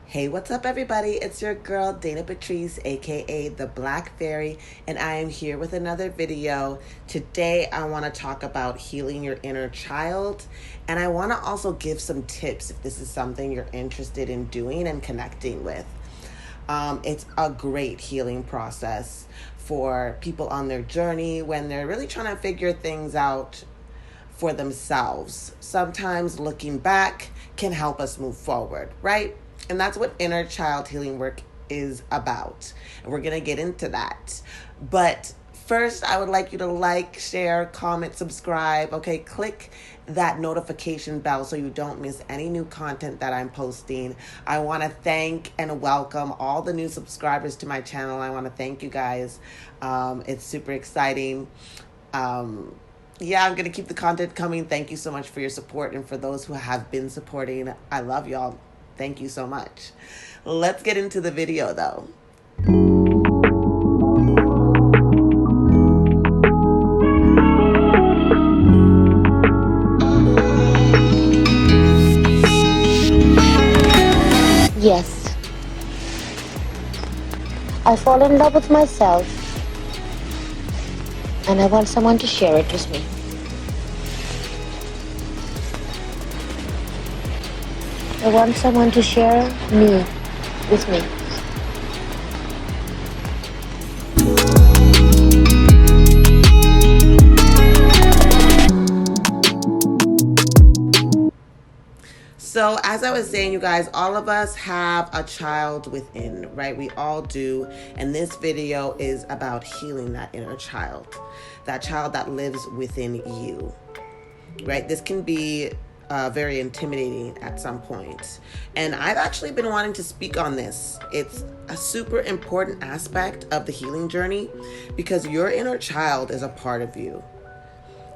Hey, what's up, everybody? It's your girl, Dana Patrice, aka The Black Fairy, and I am here with another video. Today, I want to talk about healing your inner child, and I want to also give some tips if this is something you're interested in doing and connecting with. It's a great healing process for people on their journey when they're really trying to figure things out for themselves. Sometimes looking back can help us move forward, right? And that's what inner child healing work is about. And we're going to get into that. But first, I would like you to like, share, comment, subscribe. Okay, click that notification bell so you don't miss any new content that I'm posting. I want to thank and welcome all the new subscribers to my channel. I want to thank you guys. It's super exciting. I'm going to keep the content coming. Thank you so much for your support. And for those who have been supporting, I love y'all. Thank you so much. Let's get into the video though. Yes. I fall in love with myself, and I want someone to share it with me. I want someone to share me with me. So as I was saying, you guys, all of us have a child within, right? We all do. And this video is about healing that inner child, that child that lives within you, right? This can be very intimidating at some point. And I've actually been wanting to speak on this. It's a super important aspect of the healing journey because your inner child is a part of you.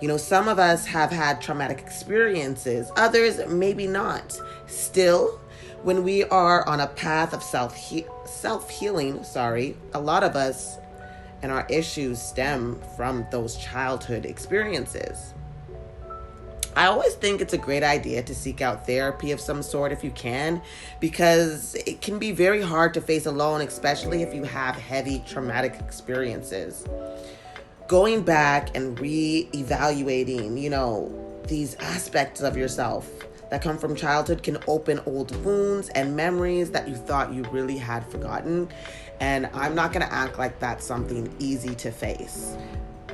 You know, some of us have had traumatic experiences, others maybe not. Still, when we are on a path of self-healing, a lot of us and our issues stem from those childhood experiences. I always think it's a great idea to seek out therapy of some sort if you can, because it can be very hard to face alone, especially if you have heavy traumatic experiences. Going back and re-evaluating, these aspects of yourself that come from childhood can open old wounds and memories that you thought you really had forgotten. And I'm not going to act like that's something easy to face.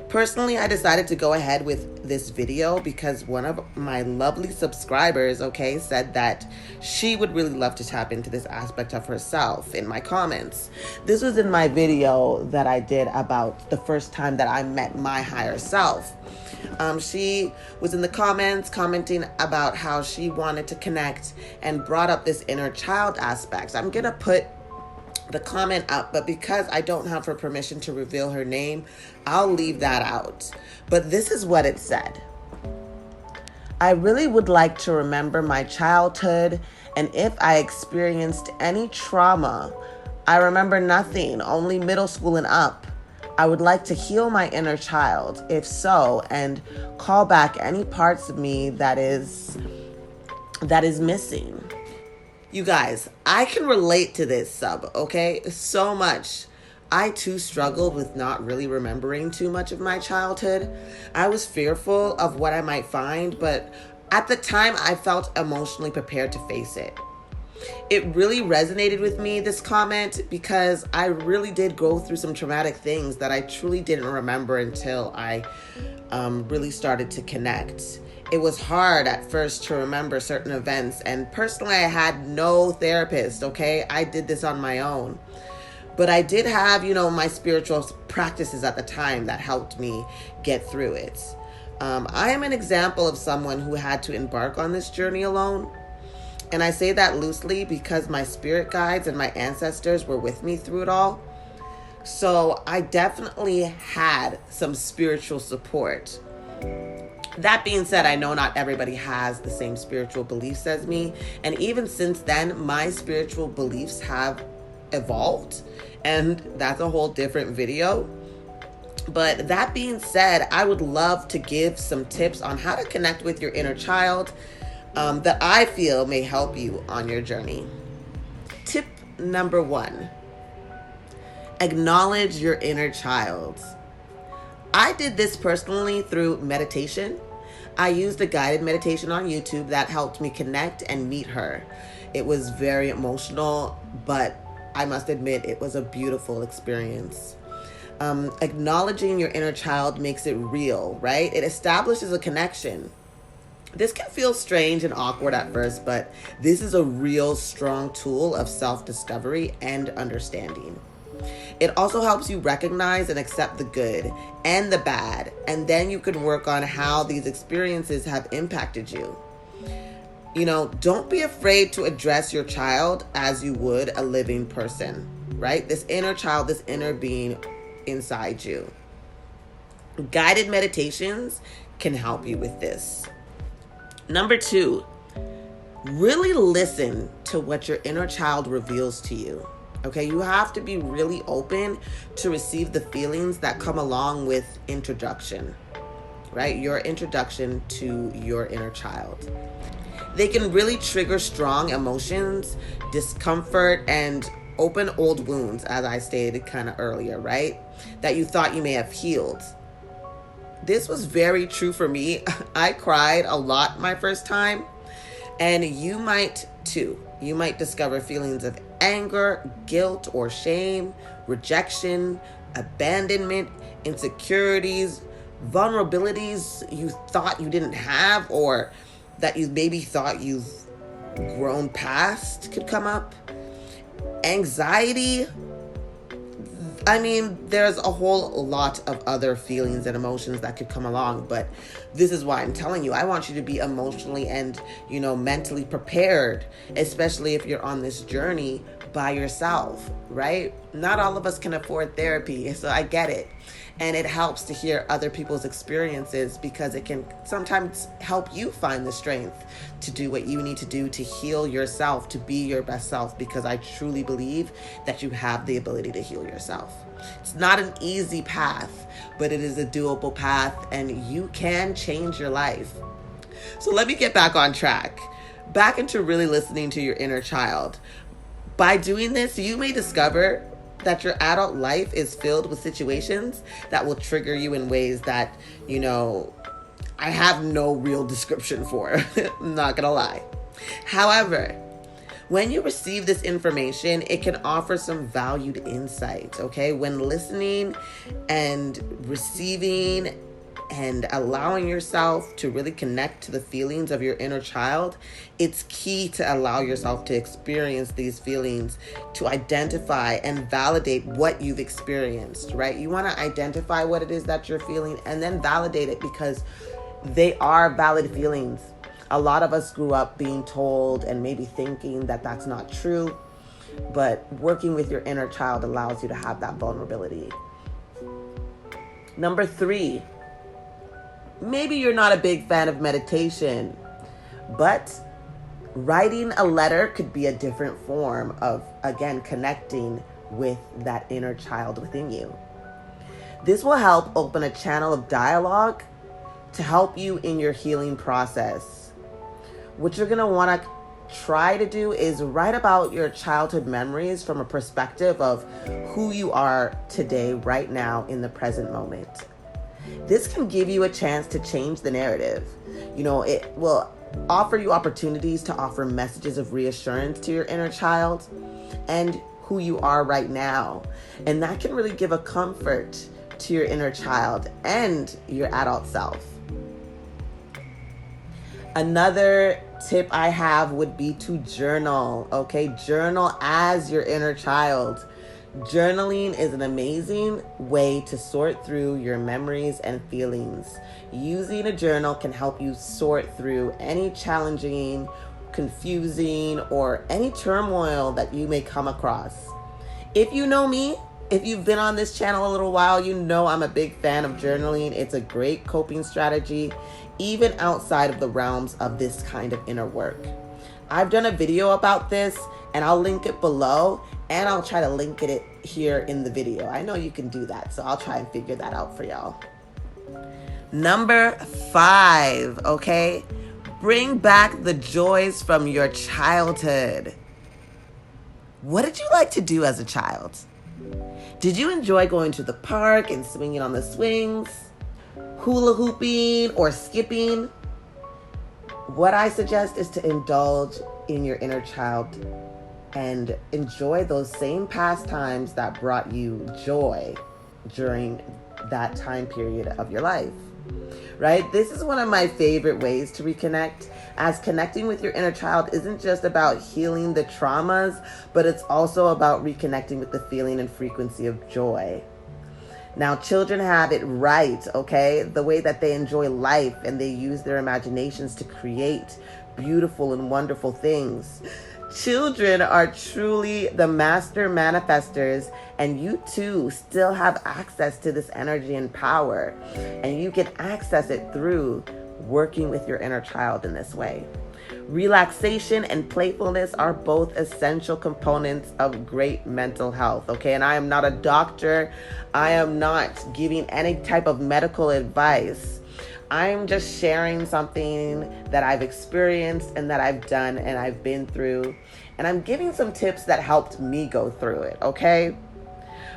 Personally, I decided to go ahead with this video because one of my lovely subscribers, said that she would really love to tap into this aspect of herself in my comments. This was in my video that I did about the first time that I met my higher self. She was in the comments commenting about how she wanted to connect and brought up this inner child aspect. I'm going to put the comment up, but because I don't have her permission to reveal her name, I'll leave that out. But this is what it said. I really would like to remember my childhood, and if I experienced any trauma, I remember nothing, only middle school and up. I would like to heal my inner child, if so, and call back any parts of me that is missing. You guys, I can relate to this sub, so much. I too struggled with not really remembering too much of my childhood. I was fearful of what I might find, but at the time I felt emotionally prepared to face it. It really resonated with me, this comment, because I really did go through some traumatic things that I truly didn't remember until I really started to connect. It was hard at first to remember certain events, and personally I had no therapist, I did this on my own. But I did have, my spiritual practices at the time that helped me get through it. I am an example of someone who had to embark on this journey alone. And I say that loosely because my spirit guides and my ancestors were with me through it all. So I definitely had some spiritual support. That being said, I know not everybody has the same spiritual beliefs as me. And even since then, my spiritual beliefs have evolved. And that's a whole different video. But that being said, I would love to give some tips on how to connect with your inner child that I feel may help you on your journey. To Number 1, acknowledge your inner child. I did this personally through meditation. I used a guided meditation on YouTube that helped me connect and meet her. It was very emotional, but I must admit it was a beautiful experience. Acknowledging your inner child makes it real, right? It establishes a connection. This can feel strange and awkward at first, but this is a real strong tool of self-discovery and understanding. It also helps you recognize and accept the good and the bad, and then you can work on how these experiences have impacted you. Don't be afraid to address your child as you would a living person, right? This inner child, this inner being inside you. Guided meditations can help you with this. Number 2, really listen to what your inner child reveals to you. Okay, you have to be really open to receive the feelings that come along with introduction, right? Your introduction to your inner child. They can really trigger strong emotions, discomfort, and open old wounds, as I stated kind of earlier, right? That you thought you may have healed. This was very true for me. I cried a lot my first time, and you might too. You might discover feelings of anger, guilt, or shame, rejection, abandonment, insecurities, vulnerabilities you thought you didn't have, or that you maybe thought you've grown past could come up. Anxiety. There's a whole lot of other feelings and emotions that could come along, but this is why I'm telling you, I want you to be emotionally and, mentally prepared, especially if you're on this journey by yourself, right? Not all of us can afford therapy, so I get it. And it helps to hear other people's experiences because it can sometimes help you find the strength to do what you need to do to heal yourself, to be your best self, because I truly believe that you have the ability to heal yourself. It's not an easy path, but it is a doable path, and you can change your life. So let me get back on track, back into really listening to your inner child. By doing this, you may discover that your adult life is filled with situations that will trigger you in ways that, I have no real description for. I'm not gonna lie. However, when you receive this information, it can offer some valued insight, okay? When listening and receiving and allowing yourself to really connect to the feelings of your inner child, it's key to allow yourself to experience these feelings, to identify and validate what you've experienced, right? You want to identify what it is that you're feeling and then validate it, because they are valid feelings. A lot of us grew up being told and maybe thinking that that's not true, but working with your inner child allows you to have that vulnerability. Number 3, maybe you're not a big fan of meditation, but writing a letter could be a different form of, again, connecting with that inner child within you. This will help open a channel of dialogue to help you in your healing process. What you're going to want to try to do is write about your childhood memories from a perspective of who you are today, right now, in the present moment. This can give you a chance to change the narrative. It will offer you opportunities to offer messages of reassurance to your inner child and who you are right now. And that can really give a comfort to your inner child and your adult self. Another tip I have would be to journal, okay? Journal as your inner child. Journaling is an amazing way to sort through your memories and feelings. Using a journal can help you sort through any challenging, confusing, or any turmoil that you may come across. If you know me, if you've been on this channel a little while, you know I'm a big fan of journaling. It's a great coping strategy, even outside of the realms of this kind of inner work. I've done a video about this, and I'll link it below, and I'll try to link it here in the video. I know you can do that, so I'll try and figure that out for y'all. Number 5, okay? Bring back the joys from your childhood. What did you like to do as a child? Did you enjoy going to the park and swinging on the swings, hula hooping, or skipping? What I suggest is to indulge in your inner child and enjoy those same pastimes that brought you joy during that time period of your life, right? This is one of my favorite ways to reconnect, as connecting with your inner child isn't just about healing the traumas, but it's also about reconnecting with the feeling and frequency of joy. Now, children have it right, okay? The way that they enjoy life and they use their imaginations to create beautiful and wonderful things. Children are truly the master manifestors, and you too still have access to this energy and power, and you can access it through working with your inner child in this way. Relaxation and playfulness are both essential components of great mental health, okay? And I am not a doctor. I am not giving any type of medical advice. I'm just sharing something that I've experienced and that I've done and I've been through. And I'm giving some tips that helped me go through it, okay?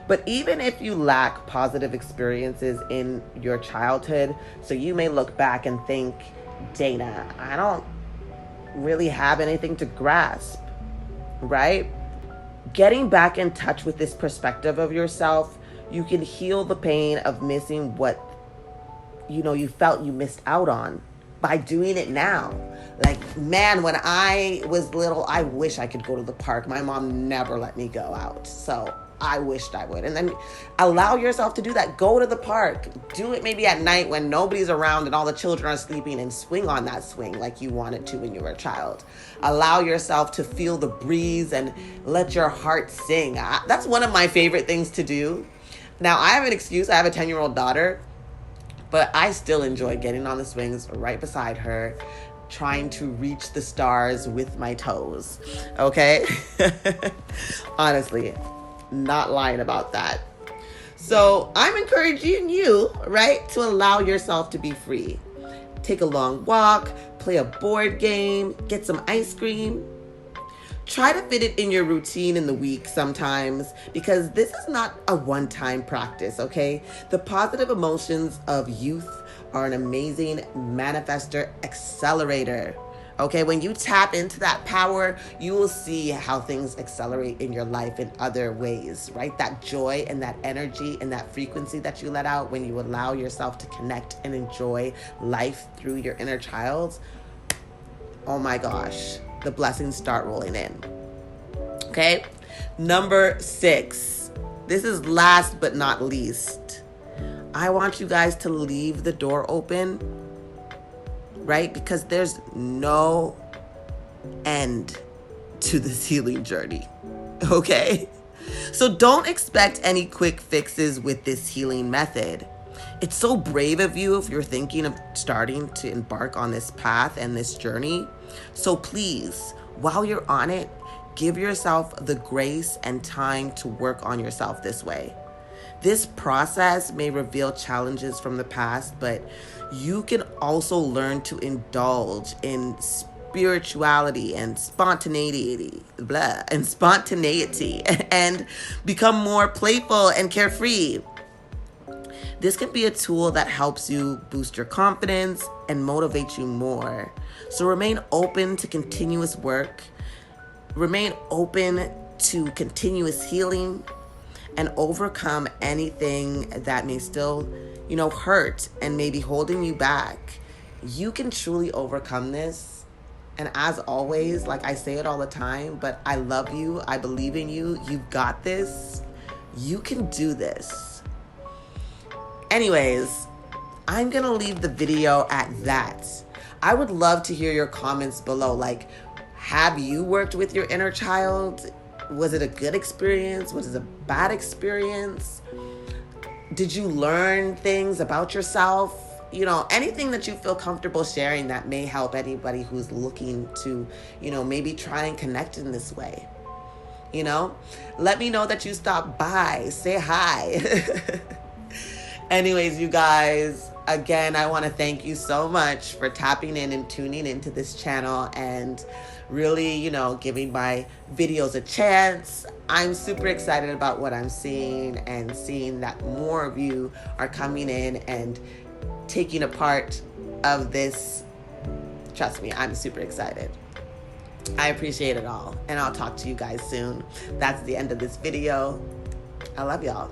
But even if you lack positive experiences in your childhood, so you may look back and think, Dana, I don't really have anything to grasp, right? Getting back in touch with this perspective of yourself, you can heal the pain of missing what you felt you missed out on by doing it now. Like, man, when I was little, I wish I could go to the park. My mom never let me go out, so I wished I would. And then allow yourself to do that. Go to the park. Do it maybe at night when nobody's around and all the children are sleeping, and swing on that swing like you wanted to when you were a child. Allow yourself to feel the breeze and let your heart sing. That's one of my favorite things to do. Now, I have an excuse. I have a 10-year-old daughter, but I still enjoy getting on the swings right beside her, trying to reach the stars with my toes, okay? Honestly, not lying about that. So I'm encouraging you, right, to allow yourself to be free. Take a long walk, play a board game, get some ice cream. Try to fit it in your routine in the week sometimes, because this is not a one-time practice, okay? The positive emotions of youth are an amazing manifestor accelerator, okay? When you tap into that power, you will see how things accelerate in your life in other ways, right? That joy and that energy and that frequency that you let out when you allow yourself to connect and enjoy life through your inner child. Oh my gosh, the blessings start rolling in. Okay, number 6. This is last but not least. I want you guys to leave the door open, right? Because there's no end to this healing journey, okay? So don't expect any quick fixes with this healing method. It's so brave of you if you're thinking of starting to embark on this path and this journey. So please, while you're on it, give yourself the grace and time to work on yourself this way. This process may reveal challenges from the past, but you can also learn to indulge in spirituality and spontaneity, and become more playful and carefree. This can be a tool that helps you boost your confidence and motivate you more. So remain open to continuous work, remain open to continuous healing, and overcome anything that may still, hurt and maybe holding you back. You can truly overcome this. And as always, like I say it all the time, but I love you. I believe in you. You've got this. You can do this. Anyways, I'm going to leave the video at that. I would love to hear your comments below. Like, have you worked with your inner child? Was it a good experience? Was it a bad experience? Did you learn things about yourself? Anything that you feel comfortable sharing that may help anybody who's looking to, maybe try and connect in this way. Let me know that you stopped by. Say hi. Anyways, you guys, again, I want to thank you so much for tapping in and tuning into this channel and really, giving my videos a chance. I'm super excited about what I'm seeing and seeing that more of you are coming in and taking a part of this. Trust me, I'm super excited. I appreciate it all, and I'll talk to you guys soon. That's the end of this video. I love y'all.